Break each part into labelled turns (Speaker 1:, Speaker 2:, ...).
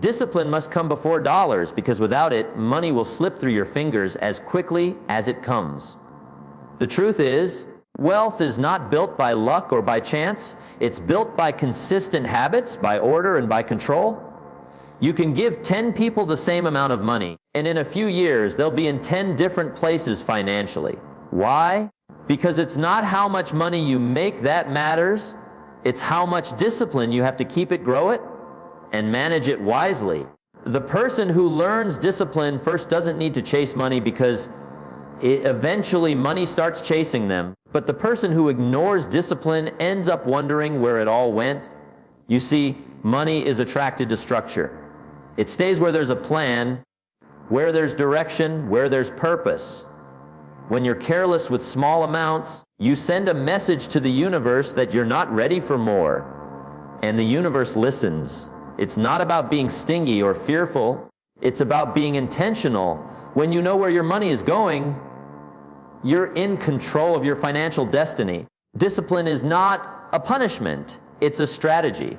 Speaker 1: Discipline must come before dollars, because without it, money will slip through your fingers as quickly as it comes. The truth is, wealth is not built by luck or by chance. It's built by consistent habits, by order, and by control. You can give 10 people the same amount of money, and in a few years, they'll be in 10 different places financially. Why? Because it's not how much money you make that matters. It's how much discipline you have to keep it, grow it, and manage it wisely. The person who learns discipline first doesn't need to chase money, because eventually money starts chasing them. But the person who ignores discipline ends up wondering where it all went. You see, money is attracted to structure. It stays where there's a plan, where there's direction, where there's purpose. When you're careless with small amounts, you send a message to the universe that you're not ready for more. And the universe listens. It's not about being stingy or fearful. It's about being intentional. When you know where your money is going, you're in control of your financial destiny. Discipline is not a punishment. It's a strategy.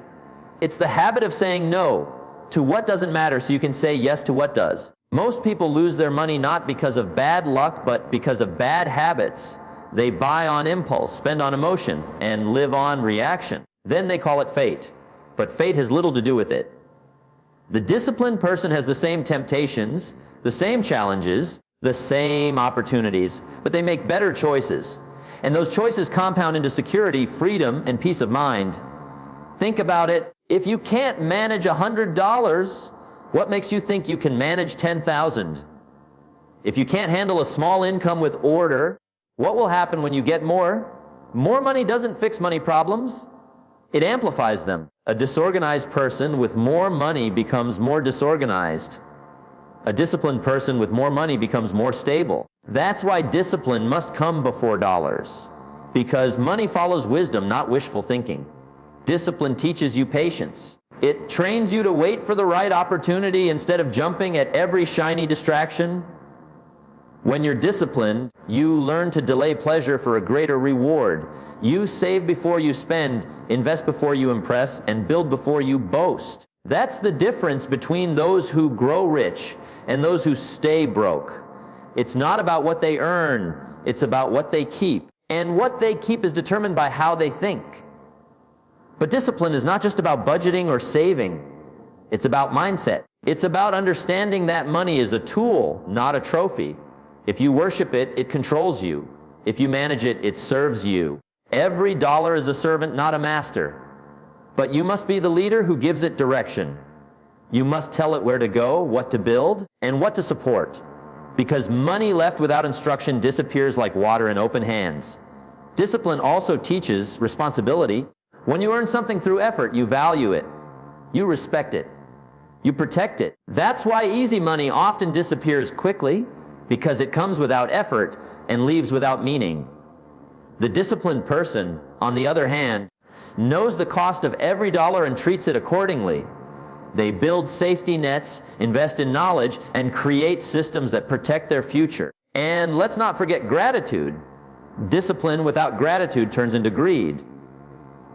Speaker 1: It's the habit of saying no to what doesn't matter so you can say yes to what does. Most people lose their money not because of bad luck, but because of bad habits. They buy on impulse, spend on emotion, and live on reaction. Then they call it fate. But fate has little to do with it. The disciplined person has the same temptations, the same challenges, the same opportunities, but they make better choices. And those choices compound into security, freedom, and peace of mind. Think about it. If you can't manage $100, what makes you think you can manage 10,000? If you can't handle a small income with order, what will happen when you get more? More money doesn't fix money problems. It amplifies them. A disorganized person with more money becomes more disorganized. A disciplined person with more money becomes more stable. That's why discipline must come before dollars. Because money follows wisdom, not wishful thinking. Discipline teaches you patience. It trains you to wait for the right opportunity instead of jumping at every shiny distraction. When you're disciplined, you learn to delay pleasure for a greater reward. You save before you spend, invest before you impress, and build before you boast. That's the difference between those who grow rich and those who stay broke. It's not about what they earn, it's about what they keep. And what they keep is determined by how they think. But discipline is not just about budgeting or saving. It's about mindset. It's about understanding that money is a tool, not a trophy. If you worship it, it controls you. If you manage it, it serves you. Every dollar is a servant, not a master. But you must be the leader who gives it direction. You must tell it where to go, what to build, and what to support. Because money left without instruction disappears like water in open hands. Discipline also teaches responsibility. When you earn something through effort, you value it. You respect it. You protect it. That's why easy money often disappears quickly, because it comes without effort and leaves without meaning. The disciplined person, on the other hand, knows the cost of every dollar and treats it accordingly. They build safety nets, invest in knowledge, and create systems that protect their future. And let's not forget gratitude. Discipline without gratitude turns into greed.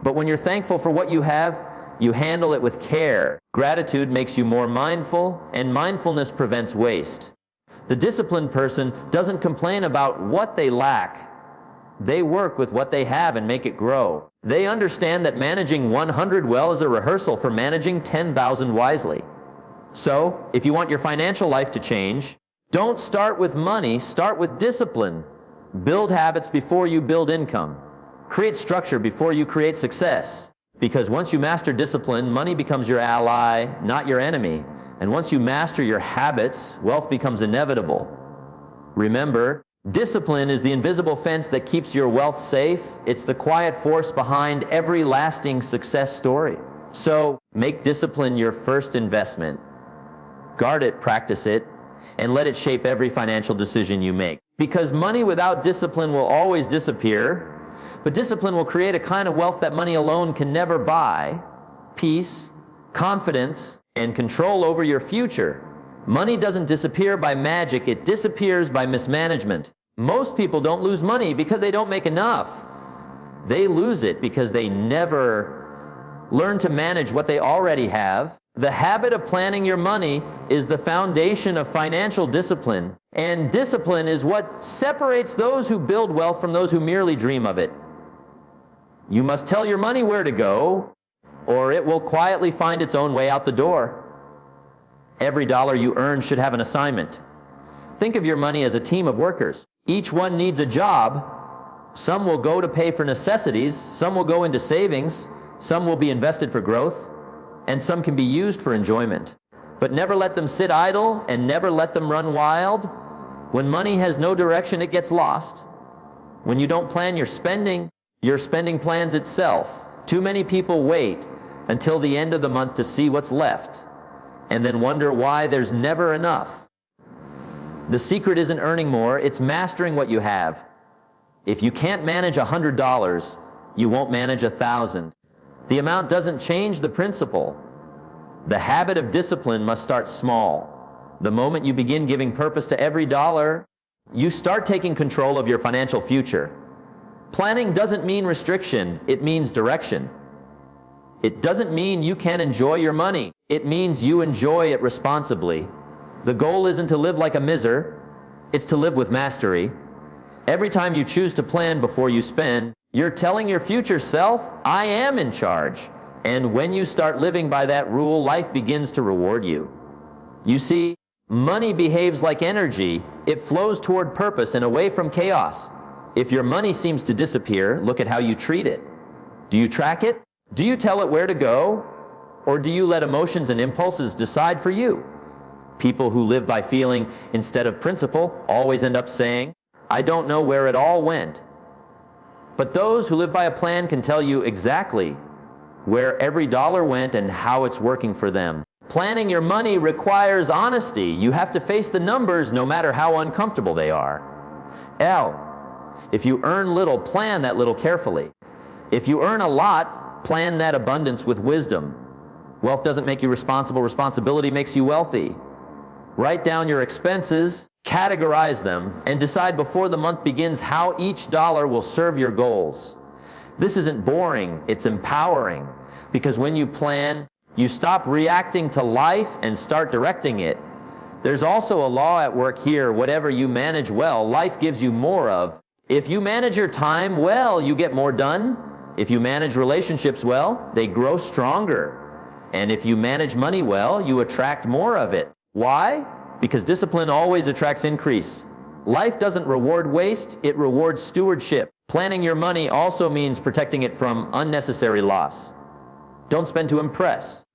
Speaker 1: But when you're thankful for what you have, you handle it with care. Gratitude makes you more mindful, and mindfulness prevents waste. The disciplined person doesn't complain about what they lack. They work with what they have and make it grow. They understand that managing 100 well is a rehearsal for managing 10,000 wisely. So, if you want your financial life to change, don't start with money, start with discipline. Build habits before you build income. Create structure before you create success. Because once you master discipline, money becomes your ally, not your enemy. And once you master your habits, wealth becomes inevitable. Remember, discipline is the invisible fence that keeps your wealth safe. It's the quiet force behind every lasting success story. So, make discipline your first investment. Guard it, practice it, and let it shape every financial decision you make. Because money without discipline will always disappear. But discipline will create a kind of wealth that money alone can never buy: peace, confidence, and control over your future. Money doesn't disappear by magic, it disappears by mismanagement. Most people don't lose money because they don't make enough. They lose it because they never learn to manage what they already have, The habit of planning your money is the foundation of financial discipline, and discipline is what separates those who build wealth from those who merely dream of it. You must tell your money where to go, or it will quietly find its own way out the door. Every dollar you earn should have an assignment. Think of your money as a team of workers. Each one needs a job. Some will go to pay for necessities, some will go into savings, some will be invested for growth, and some can be used for enjoyment. But never let them sit idle and never let them run wild. When money has no direction, it gets lost. When you don't plan your spending plans itself. Too many people wait until the end of the month to see what's left, and then wonder why there's never enough. The secret isn't earning more, it's mastering what you have. If you can't manage $100, you won't manage 1,000. The amount doesn't change the principle. The habit of discipline must start small. The moment you begin giving purpose to every dollar, you start taking control of your financial future. Planning doesn't mean restriction, it means direction. It doesn't mean you can't enjoy your money. It means you enjoy it responsibly. The goal isn't to live like a miser, it's to live with mastery. Every time you choose to plan before you spend, you're telling your future self, I am in charge. And when you start living by that rule, life begins to reward you. You see, money behaves like energy. It flows toward purpose and away from chaos. If your money seems to disappear, look at how you treat it. Do you track it? Do you tell it where to go? Or do you let emotions and impulses decide for you? People who live by feeling instead of principle always end up saying, I don't know where it all went. But those who live by a plan can tell you exactly where every dollar went and how it's working for them. Planning your money requires honesty. You have to face the numbers no matter how uncomfortable they are. If you earn little, plan that little carefully. If you earn a lot, plan that abundance with wisdom. Wealth doesn't make you responsible. Responsibility makes you wealthy. Write down your expenses, categorize them, and decide before the month begins how each dollar will serve your goals. This isn't boring, it's empowering. Because when you plan, you stop reacting to life and start directing it. There's also a law at work here. Whatever you manage well, life gives you more of. If you manage your time well, you get more done. If you manage relationships well, they grow stronger. And if you manage money well, you attract more of it. Why? Because discipline always attracts increase. Life doesn't reward waste, it rewards stewardship. Planning your money also means protecting it from unnecessary loss. Don't spend to impress.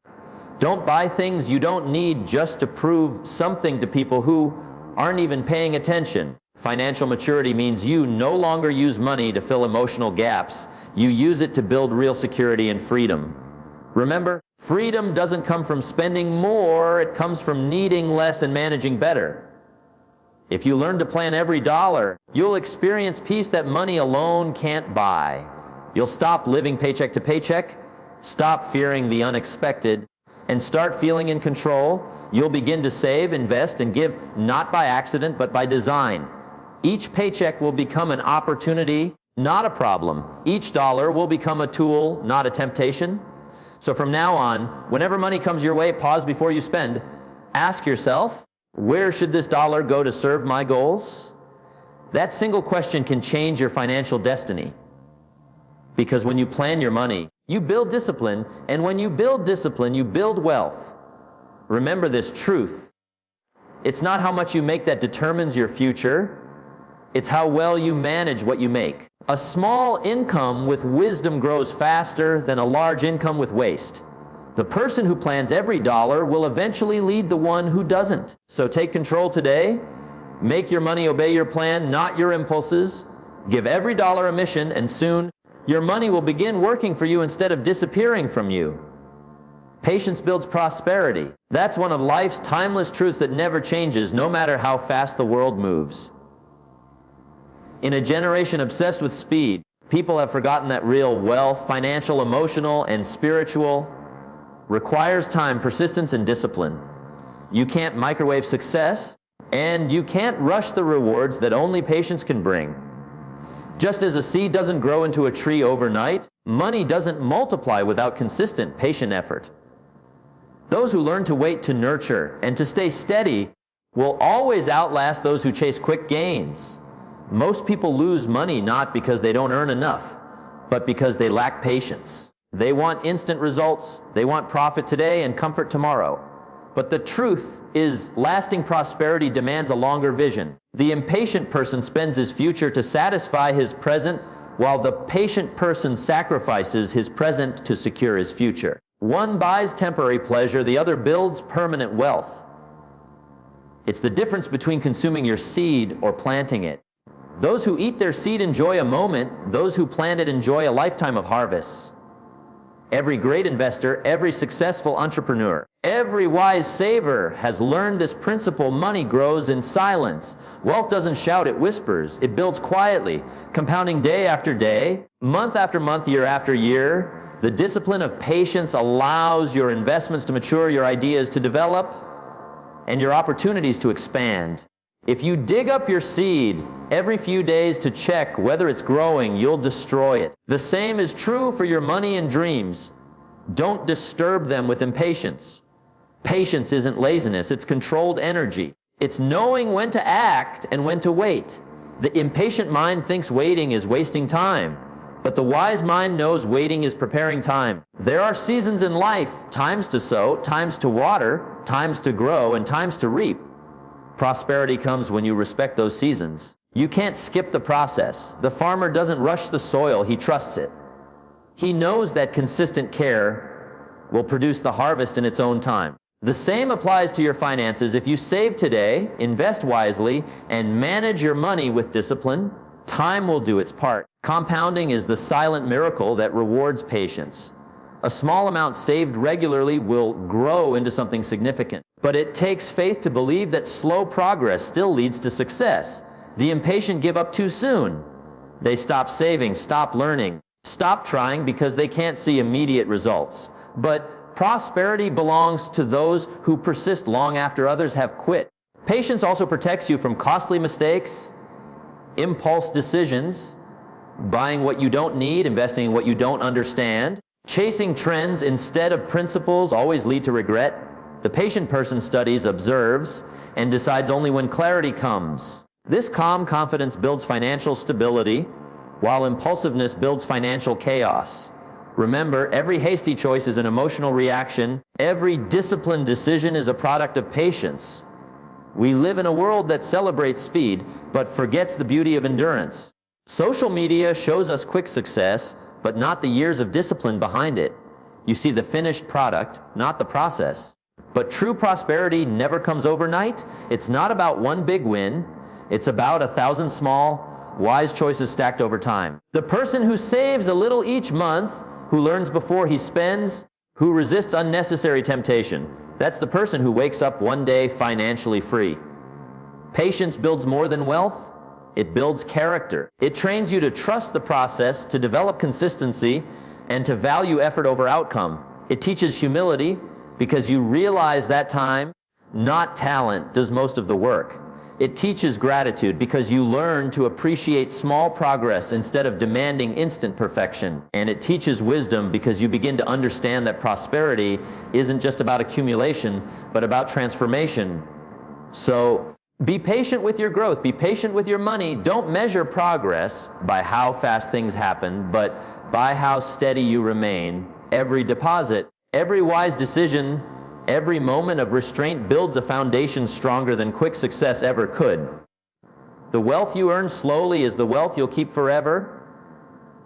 Speaker 1: Don't buy things you don't need just to prove something to people who aren't even paying attention. Financial maturity means you no longer use money to fill emotional gaps. You use it to build real security and freedom. Remember, freedom doesn't come from spending more, it comes from needing less and managing better. If you learn to plan every dollar, you'll experience peace that money alone can't buy. You'll stop living paycheck to paycheck, stop fearing the unexpected, and start feeling in control. You'll begin to save, invest, and give not by accident, but by design. Each paycheck will become an opportunity, not a problem. Each dollar will become a tool, not a temptation. So from now on, whenever money comes your way, pause before you spend. Ask yourself, where should this dollar go to serve my goals? That single question can change your financial destiny. Because when you plan your money, you build discipline, and when you build discipline, you build wealth. Remember this truth. It's not how much you make that determines your future. It's how well you manage what you make. A small income with wisdom grows faster than a large income with waste. The person who plans every dollar will eventually lead the one who doesn't. So take control today. Make your money obey your plan, not your impulses. Give every dollar a mission, and soon your money will begin working for you instead of disappearing from you. Patience builds prosperity. That's one of life's timeless truths that never changes, no matter how fast the world moves. In a generation obsessed with speed, people have forgotten that real wealth, financial, emotional, and spiritual, requires time, persistence, and discipline. You can't microwave success, and you can't rush the rewards that only patience can bring. Just as a seed doesn't grow into a tree overnight, money doesn't multiply without consistent, patient effort. Those who learn to wait, to nurture, and to stay steady will always outlast those who chase quick gains. Most people lose money not because they don't earn enough, but because they lack patience. They want instant results, they want profit today and comfort tomorrow. But the truth is, lasting prosperity demands a longer vision. The impatient person spends his future to satisfy his present, while the patient person sacrifices his present to secure his future. One buys temporary pleasure, the other builds permanent wealth. It's the difference between consuming your seed or planting it. Those who eat their seed enjoy a moment, those who plant it enjoy a lifetime of harvests. Every great investor, every successful entrepreneur, every wise saver has learned this principle. Money grows in silence. Wealth doesn't shout, it whispers. It builds quietly, compounding day after day, month after month, year after year. The discipline of patience allows your investments to mature, your ideas to develop, and your opportunities to expand. If you dig up your seed every few days to check whether it's growing, you'll destroy it. The same is true for your money and dreams. Don't disturb them with impatience. Patience isn't laziness, it's controlled energy. It's knowing when to act and when to wait. The impatient mind thinks waiting is wasting time, but the wise mind knows waiting is preparing time. There are seasons in life, times to sow, times to water, times to grow, and times to reap. Prosperity comes when you respect those seasons. You can't skip the process. The farmer doesn't rush the soil, he trusts it. He knows that consistent care will produce the harvest in its own time. The same applies to your finances. If you save today, invest wisely, and manage your money with discipline, time will do its part. Compounding is the silent miracle that rewards patience. A small amount saved regularly will grow into something significant. But it takes faith to believe that slow progress still leads to success. The impatient give up too soon. They stop saving, stop learning, stop trying because they can't see immediate results. But prosperity belongs to those who persist long after others have quit. Patience also protects you from costly mistakes, impulse decisions, buying what you don't need, investing in what you don't understand. Chasing trends instead of principles always lead to regret. The patient person studies, observes, and decides only when clarity comes. This calm confidence builds financial stability, while impulsiveness builds financial chaos. Remember, every hasty choice is an emotional reaction. Every disciplined decision is a product of patience. We live in a world that celebrates speed, but forgets the beauty of endurance. Social media shows us quick success, but not the years of discipline behind it. You see the finished product, not the process. But true prosperity never comes overnight. It's not about one big win. It's about 1,000 small, wise choices stacked over time. The person who saves a little each month, who learns before he spends, who resists unnecessary temptation, that's the person who wakes up one day financially free. Patience builds more than wealth. It builds character. It trains you to trust the process, to develop consistency, and to value effort over outcome. It teaches humility because you realize that time, not talent, does most of the work. It teaches gratitude because you learn to appreciate small progress instead of demanding instant perfection. And it teaches wisdom because you begin to understand that prosperity isn't just about accumulation, but about transformation. So, be patient with your growth. Be patient with your money. Don't measure progress by how fast things happen, but by how steady you remain. Every deposit, every wise decision, every moment of restraint builds a foundation stronger than quick success ever could. The wealth you earn slowly is the wealth you'll keep forever.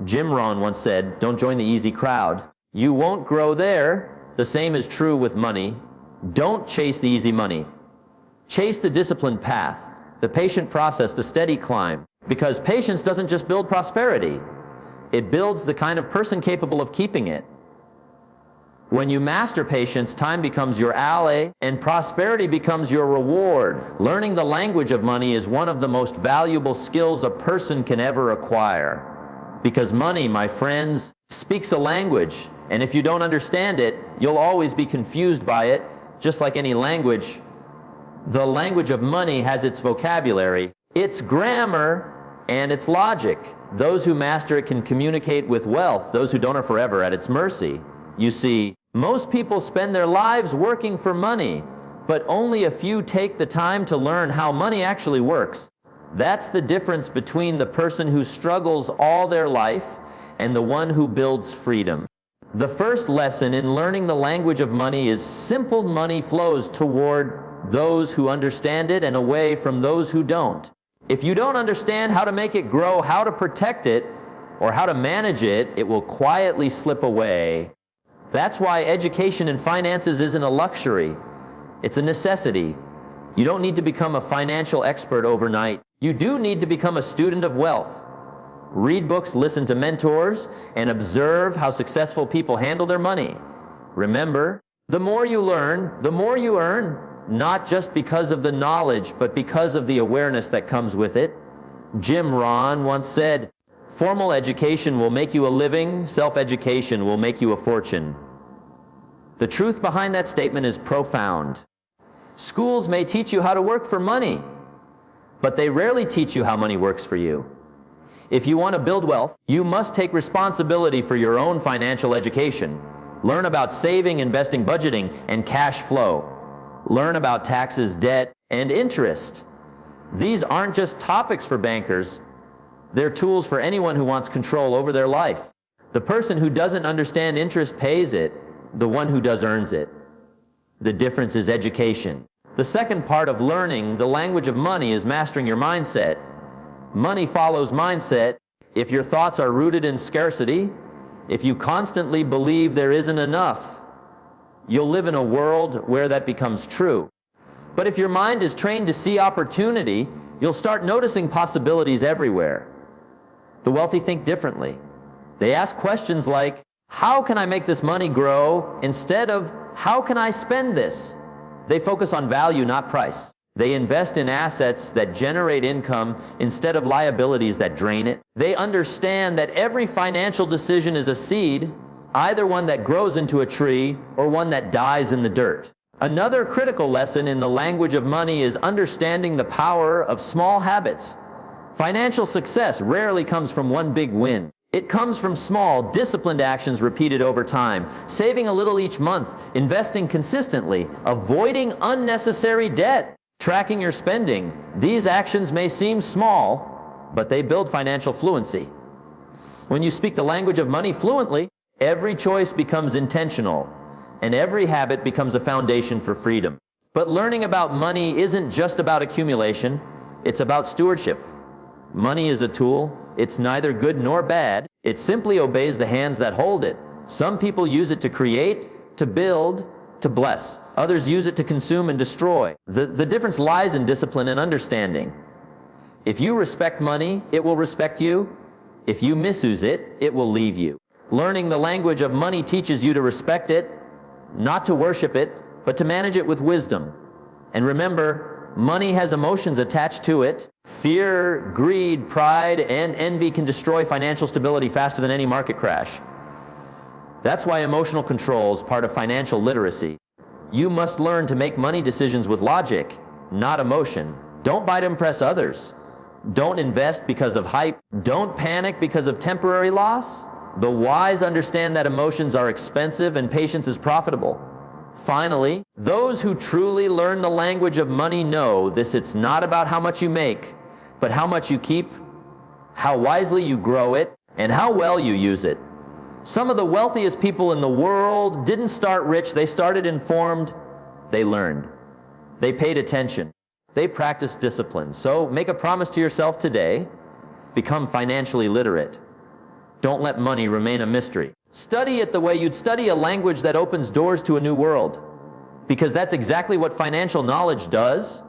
Speaker 1: Jim Rohn once said, "Don't join the easy crowd." You won't grow there. The same is true with money. Don't chase the easy money. Chase the disciplined path, the patient process, the steady climb. Because patience doesn't just build prosperity. It builds the kind of person capable of keeping it. When you master patience, time becomes your ally and prosperity becomes your reward. Learning the language of money is one of the most valuable skills a person can ever acquire. Because money, my friends, speaks a language. And if you don't understand it, you'll always be confused by it, just like any language. The language of money has its vocabulary, its grammar, and its logic. Those who master it can communicate with wealth. Those who don't are forever at its mercy. You see, Most people spend their lives working for money, but only a few take the time to learn how money actually works. That's the difference between the person who struggles all their life and the one who builds freedom. The first lesson in learning the language of money is simple money flows toward those who understand it and away from those who don't. If you don't understand how to make it grow, how to protect it, or how to manage it, it will quietly slip away. That's why education in finances isn't a luxury. It's a necessity. You don't need to become a financial expert overnight. You do need to become a student of wealth. Read books, listen to mentors, and observe how successful people handle their money. Remember, the more you learn, the more you earn, not just because of the knowledge, but because of the awareness that comes with it. Jim Rohn once said, "Formal education will make you a living, self-education will make you a fortune." The truth behind that statement is profound. Schools may teach you how to work for money, but they rarely teach you how money works for you. If you want to build wealth, you must take responsibility for your own financial education. Learn about saving, investing, budgeting, and cash flow. Learn about taxes, debt, and interest. These aren't just topics for bankers. They're tools for anyone who wants control over their life. The person who doesn't understand interest pays it. The one who does earns it. The difference is education. The second part of learning the language of money is mastering your mindset. Money follows mindset. If your thoughts are rooted in scarcity, if you constantly believe there isn't enough, you'll live in a world where that becomes true. But if your mind is trained to see opportunity, you'll start noticing possibilities everywhere. The wealthy think differently. They ask questions like, how can I make this money grow, instead of, how can I spend this? They focus on value, not price. They invest in assets that generate income instead of liabilities that drain it. They understand that every financial decision is a seed, either one that grows into a tree or one that dies in the dirt. Another critical lesson in the language of money is understanding the power of small habits. Financial success rarely comes from one big win. It comes from small, disciplined actions repeated over time. Saving a little each month, investing consistently, avoiding unnecessary debt, tracking your spending. These actions may seem small, but they build financial fluency. When you speak the language of money fluently, every choice becomes intentional, and every habit becomes a foundation for freedom. But learning about money isn't just about accumulation, it's about stewardship. Money is a tool. It's neither good nor bad. It simply obeys the hands that hold it. Some people use it to create, to build, to bless. Others use it to consume and destroy. The difference lies in discipline and understanding. If you respect money, it will respect you. If you misuse it, it will leave you. Learning the language of money teaches you to respect it, not to worship it, but to manage it with wisdom. And remember, money has emotions attached to it. Fear, greed, pride, and envy can destroy financial stability faster than any market crash. That's why emotional control is part of financial literacy. You must learn to make money decisions with logic, not emotion. Don't buy to impress others. Don't invest because of hype. Don't panic because of temporary loss. The wise understand that emotions are expensive and patience is profitable. Finally, those who truly learn the language of money know this: it's not about how much you make, but how much you keep, how wisely you grow it, and how well you use it. Some of the wealthiest people in the world didn't start rich. They started informed. They learned. They paid attention. They practiced discipline. So make a promise to yourself today: become financially literate. Don't let money remain a mystery. Study it the way you'd study a language that opens doors to a new world, because that's exactly what financial knowledge does.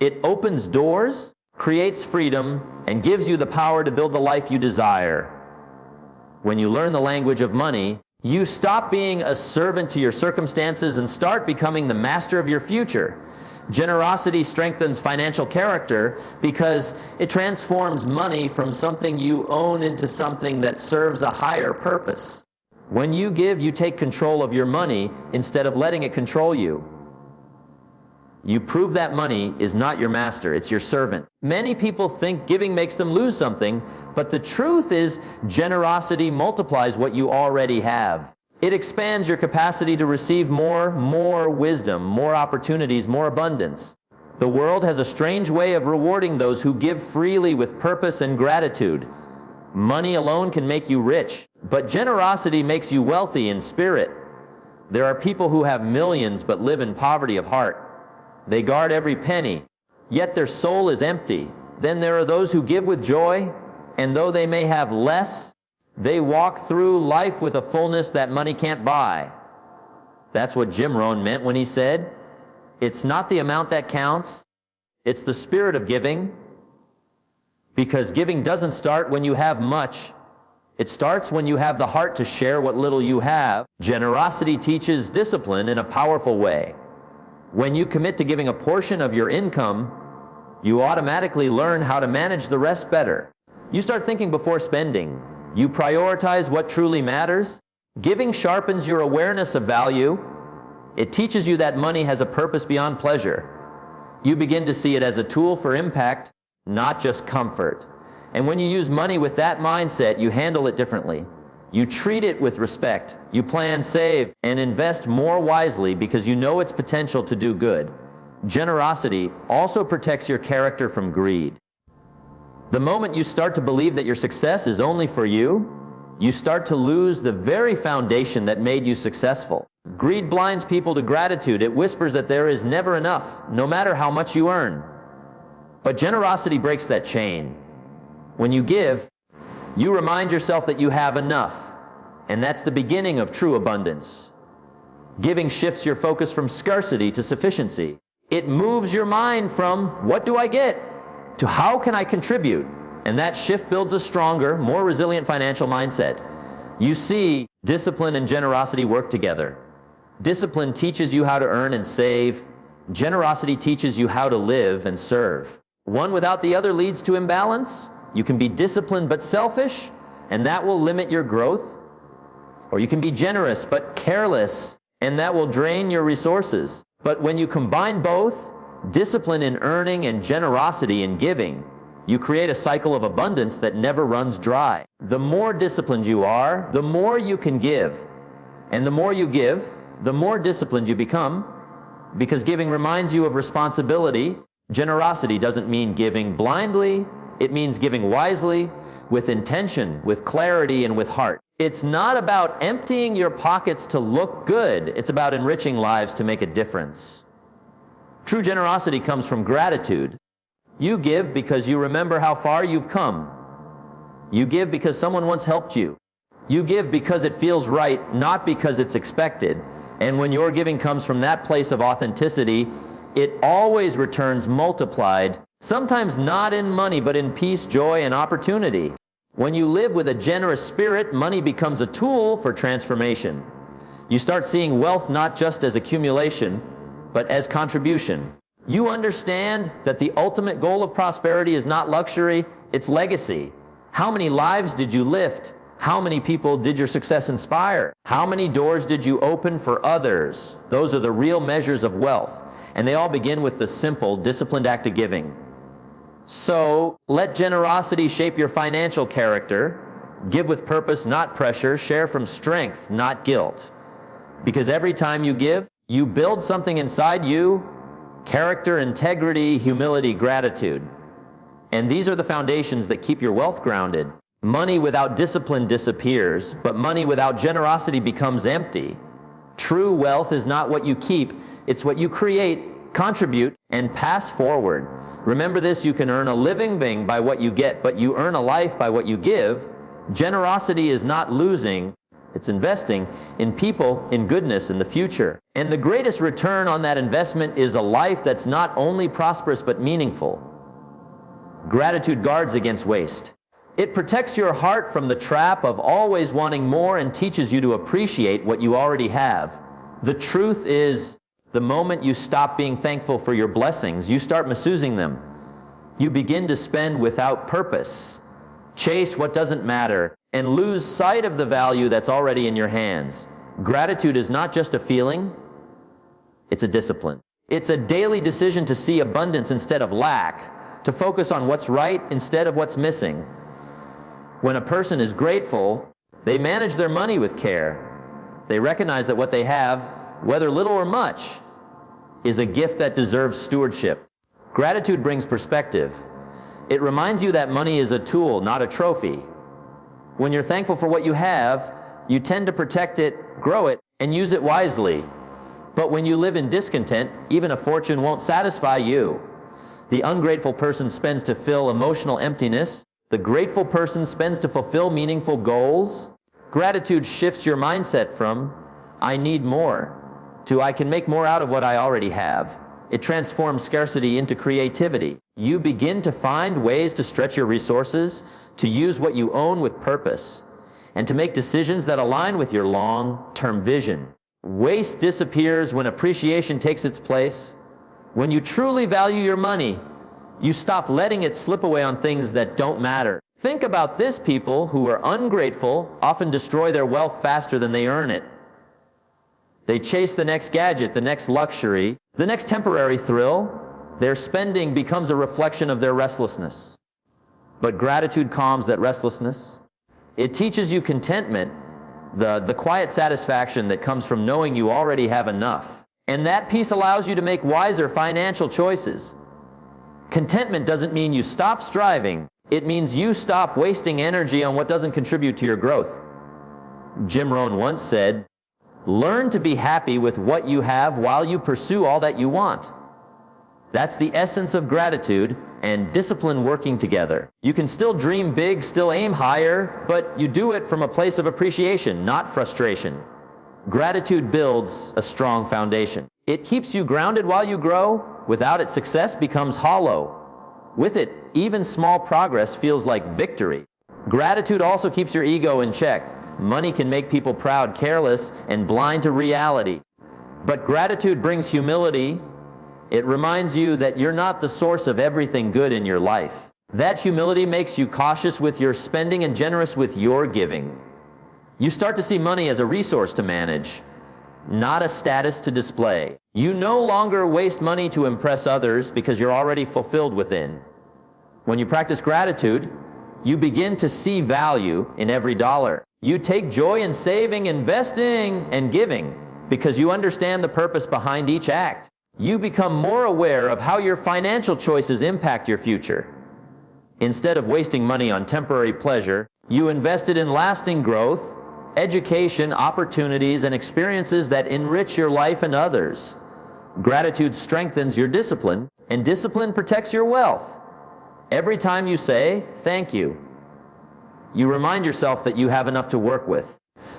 Speaker 1: It opens doors, creates freedom, and gives you the power to build the life you desire. When you learn the language of money, you stop being a servant to your circumstances and start becoming the master of your future. Generosity strengthens financial character because it transforms money from something you own into something that serves a higher purpose. When you give, you take control of your money instead of letting it control you. You prove that money is not your master, it's your servant. Many people think giving makes them lose something, but the truth is generosity multiplies what you already have. It expands your capacity to receive more wisdom, more opportunities, more abundance. The world has a strange way of rewarding those who give freely with purpose and gratitude. Money alone can make you rich, but generosity makes you wealthy in spirit. There are people who have millions but live in poverty of heart. They guard every penny, yet their soul is empty. Then there are those who give with joy, and though they may have less, they walk through life with a fullness that money can't buy. That's what Jim Rohn meant when he said, "It's not the amount that counts, it's the spirit of giving." Because giving doesn't start when you have much. It starts when you have the heart to share what little you have. Generosity teaches discipline in a powerful way. When you commit to giving a portion of your income, you automatically learn how to manage the rest better. You start thinking before spending. You prioritize what truly matters. Giving sharpens your awareness of value. It teaches you that money has a purpose beyond pleasure. You begin to see it as a tool for impact, not just comfort. And when you use money with that mindset, you handle it differently. You treat it with respect. You plan, save, and invest more wisely because you know its potential to do good. Generosity also protects your character from greed. The moment you start to believe that your success is only for you, you start to lose the very foundation that made you successful. Greed blinds people to gratitude. It whispers that there is never enough, no matter how much you earn. But generosity breaks that chain. When you give, you remind yourself that you have enough, and that's the beginning of true abundance. Giving shifts your focus from scarcity to sufficiency. It moves your mind from, "What do I get?" to "How can I contribute?" And that shift builds a stronger, more resilient financial mindset. You see, discipline and generosity work together. Discipline teaches you how to earn and save. Generosity teaches you how to live and serve. One without the other leads to imbalance. You can be disciplined but selfish, and that will limit your growth. Or you can be generous but careless, and that will drain your resources. But when you combine both, discipline in earning and generosity in giving, you create a cycle of abundance that never runs dry. The more disciplined you are, the more you can give. And the more you give, the more disciplined you become, because giving reminds you of responsibility. Generosity doesn't mean giving blindly. It means giving wisely, with intention, with clarity, and with heart. It's not about emptying your pockets to look good. It's about enriching lives to make a difference. True generosity comes from gratitude. You give because you remember how far you've come. You give because someone once helped you. You give because it feels right, not because it's expected. And when your giving comes from that place of authenticity, it always returns multiplied, sometimes not in money, but in peace, joy, and opportunity. When you live with a generous spirit, money becomes a tool for transformation. You start seeing wealth not just as accumulation, but as contribution. You understand that the ultimate goal of prosperity is not luxury, it's legacy. How many lives did you lift? How many people did your success inspire? How many doors did you open for others? Those are the real measures of wealth. And they all begin with the simple, disciplined act of giving. So, let generosity shape your financial character. Give with purpose, not pressure. Share from strength, not guilt. Because every time you give, you build something inside you: character, integrity, humility, gratitude. And these are the foundations that keep your wealth grounded. Money without discipline disappears, but money without generosity becomes empty. True wealth is not what you keep, it's what you create, contribute, and pass forward. Remember this: you can earn a living by what you get, but you earn a life by what you give. Generosity is not losing, it's investing in people, in goodness, in the future. And the greatest return on that investment is a life that's not only prosperous but meaningful. Gratitude guards against waste. It protects your heart from the trap of always wanting more and teaches you to appreciate what you already have. The truth is, the moment you stop being thankful for your blessings, you start misusing them. You begin to spend without purpose, chase what doesn't matter, and lose sight of the value that's already in your hands. Gratitude is not just a feeling, it's a discipline. It's a daily decision to see abundance instead of lack, to focus on what's right instead of what's missing. When a person is grateful, they manage their money with care. They recognize that what they have, whether little or much, is a gift that deserves stewardship. Gratitude brings perspective. It reminds you that money is a tool, not a trophy. When you're thankful for what you have, you tend to protect it, grow it, and use it wisely. But when you live in discontent, even a fortune won't satisfy you. The ungrateful person spends to fill emotional emptiness. The grateful person spends to fulfill meaningful goals. Gratitude shifts your mindset from, I need more, to I can make more out of what I already have. It transforms scarcity into creativity. You begin to find ways to stretch your resources, to use what you own with purpose, and to make decisions that align with your long-term vision. Waste disappears when appreciation takes its place. When you truly value your money, you stop letting it slip away on things that don't matter. Think about this: people who are ungrateful often destroy their wealth faster than they earn it. They chase the next gadget, the next luxury, the next temporary thrill. Their spending becomes a reflection of their restlessness. But gratitude calms that restlessness. It teaches you contentment, the quiet satisfaction that comes from knowing you already have enough. And that peace allows you to make wiser financial choices. Contentment doesn't mean you stop striving. It means you stop wasting energy on what doesn't contribute to your growth. Jim Rohn once said, "Learn to be happy with what you have while you pursue all that you want." That's the essence of gratitude and discipline working together. You can still dream big, still aim higher, but you do it from a place of appreciation, not frustration. Gratitude builds a strong foundation. It keeps you grounded while you grow. Without it, success becomes hollow. With it, even small progress feels like victory. Gratitude also keeps your ego in check. Money can make people proud, careless, and blind to reality. But gratitude brings humility. It reminds you that you're not the source of everything good in your life. That humility makes you cautious with your spending and generous with your giving. You start to see money as a resource to manage, not a status to display. You no longer waste money to impress others because you're already fulfilled within. When you practice gratitude, you begin to see value in every dollar. You take joy in saving, investing, and giving because you understand the purpose behind each act. You become more aware of how your financial choices impact your future. Instead of wasting money on temporary pleasure, you invest it in lasting growth, education, opportunities, and experiences that enrich your life and others. Gratitude strengthens your discipline, and discipline protects your wealth. Every time you say, "Thank you," you remind yourself that you have enough to work with.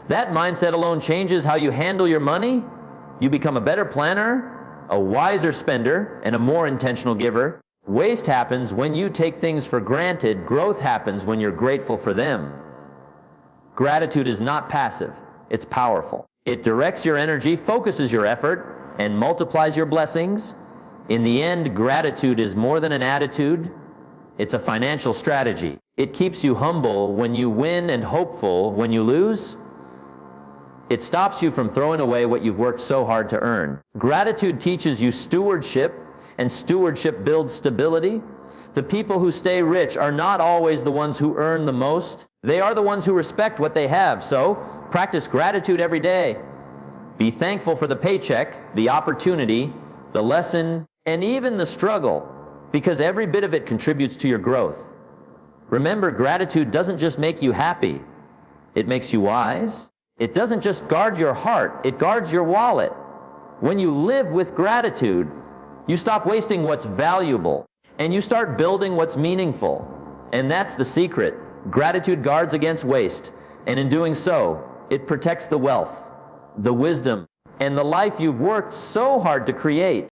Speaker 1: That mindset alone changes how you handle your money. You become a better planner, a wiser spender, and a more intentional giver. Waste happens when you take things for granted. Growth happens when you're grateful for them. Gratitude is not passive, it's powerful. It directs your energy, focuses your effort, and multiplies your blessings. In the end, gratitude is more than an attitude. It's a financial strategy. It keeps you humble when you win and hopeful when you lose. It stops you from throwing away what you've worked so hard to earn. Gratitude teaches you stewardship, and stewardship builds stability. The people who stay rich are not always the ones who earn the most. They are the ones who respect what they have. So, practice gratitude every day. Be thankful for the paycheck, the opportunity, the lesson, and even the struggle, because every bit of it contributes to your growth. Remember, gratitude doesn't just make you happy. It makes you wise. It doesn't just guard your heart, it guards your wallet. When you live with gratitude, you stop wasting what's valuable, and you start building what's meaningful. And that's the secret. Gratitude guards against waste, and in doing so, it protects the wealth, the wisdom, and the life you've worked so hard to create.